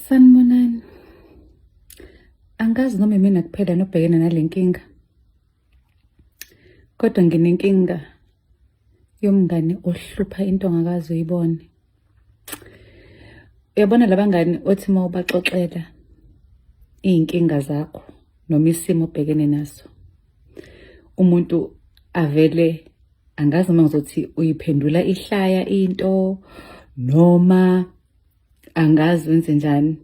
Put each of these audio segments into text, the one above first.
Sanibonani. Angazi noma mina kuphela nobhekene nale nkinga. Kodwa nginenkinga yomngane ohlupha into ongakazi uyibone. Uyabona labangani othi mawubaxoxela iy'nkinga zakho noma isimo obhekene naso, umuntu avele angazi noma ngizothi uyiphendula ihlaya into noma angazi wenze njani.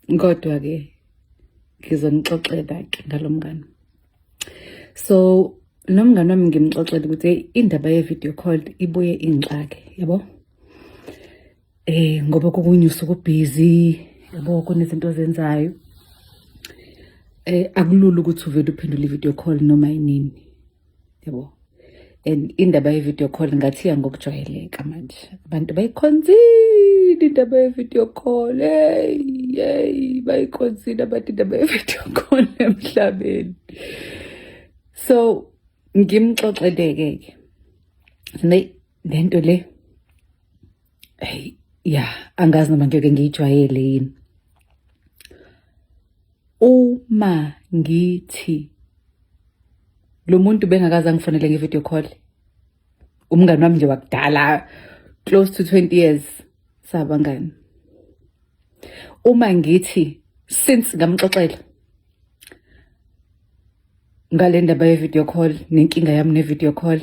Kodwa-ke ngizonixoxela-ke ngalo mngani. So nomngani wami ngimxoxela ukuthi indaba ye-video call ibuye ingixake, yabo. Ngoba kokunye usuke ubhizi, yabo, kunezinto ozenzayo. Akulula ukuthi uvele uphendule i-video call noma yinini, yabo. And indaba ye-video call ngathiya ngokujwayeleka manje. Abantu bayikhonzile indaba ye-video call. Hey, bayikhonzile abantu indaba ye-video call emhlabeni. So ngimxoxeleke-ke. Lento le, angazi noma ngeke ngiyijwayele yini. Uma ngithi lo muntu bengakaze angifonele nge-video call, umngani wami nje wakudala, close to 20 years sabangani. Uma ngithi since ngamxoxela ngale ndaba ye-video call nenkinga yami ne-video call,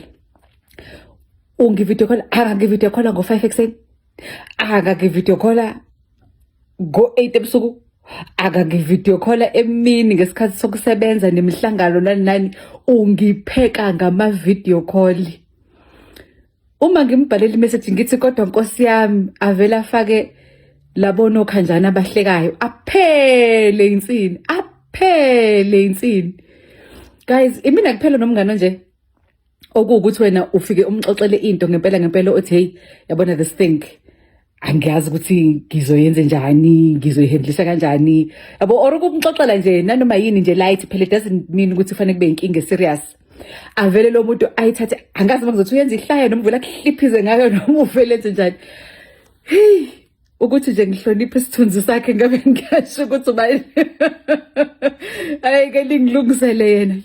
ungi-video call, angangi-video call ngo-5 ekuseni, angangi-video call ngo-8 ebusuku, angangi-video call emini ngesikhathi sokusebenza nemihlangano nani, ungipheka ngama-video call. Uma ngimbhalela i-message ngithi kodwa nkosi yami avele afake labona okhanjana abahlekayo, aphele insini. Guys, imina kuphela nomngane nje okuwukuthi wena ufike umxoxele into ngempela othi hey, yabona this thing angiyazi ukuthi ngizoyenze njani, ngizoyihandlisa kanjani, yabo, or ukumxoxela nje nanoma yini nje light phela, it doesn't mean ukuthi kufanele kube inkinga serious. Avele lo muntu ayithathe, angazi ngizothi uyenza ihlaya noma uvela kuhliphize ngayo noma uvele enze njani. Hey, ukuthi nje ngihloniphe isithunzi sakhe ngabe ngiyasho ukuthi uba ayike lingilungisele yena.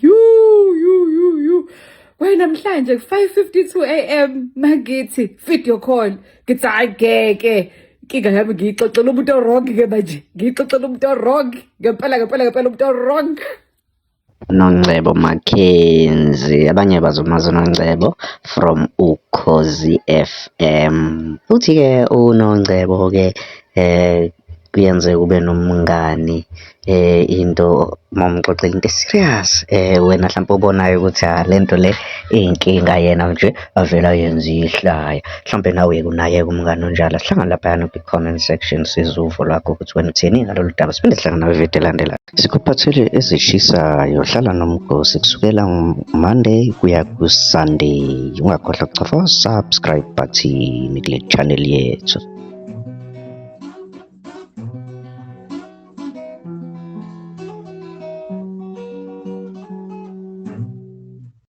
Wena namhlanje 5:52 AM magithi video call, ngithi hayi ngeke inkinga yami ngiyixoxela umuntu o-wrong-ke manje, ngiyixoxela umuntu o-wrong ngempela umuntu o-wrong. Nongcebo Mackenzie, abanye bazomazi uNongcebo from Ukhozi FM. Uthi-ke uNongcebo-ke kuyenze kube nomngani into momxoxela into serious, wena mhlawumbe ubonayo ukuthi lento le inkinga, yena nje avela yenza ihlaya. Mhlawumbe nawe kunaye umngani onjalo, sihlangana lapha kwi-comment section sizuvo lwakho ukuthi wena uthini ngalolu daba. Siphinde sihlangana nawe elandelayo. Sikuphathele ezishisayo, hlala nomgosi kusukela Monday kuya ku-Sunday. Ungakhohlwa ukucofa subscribe button kule channel yethu.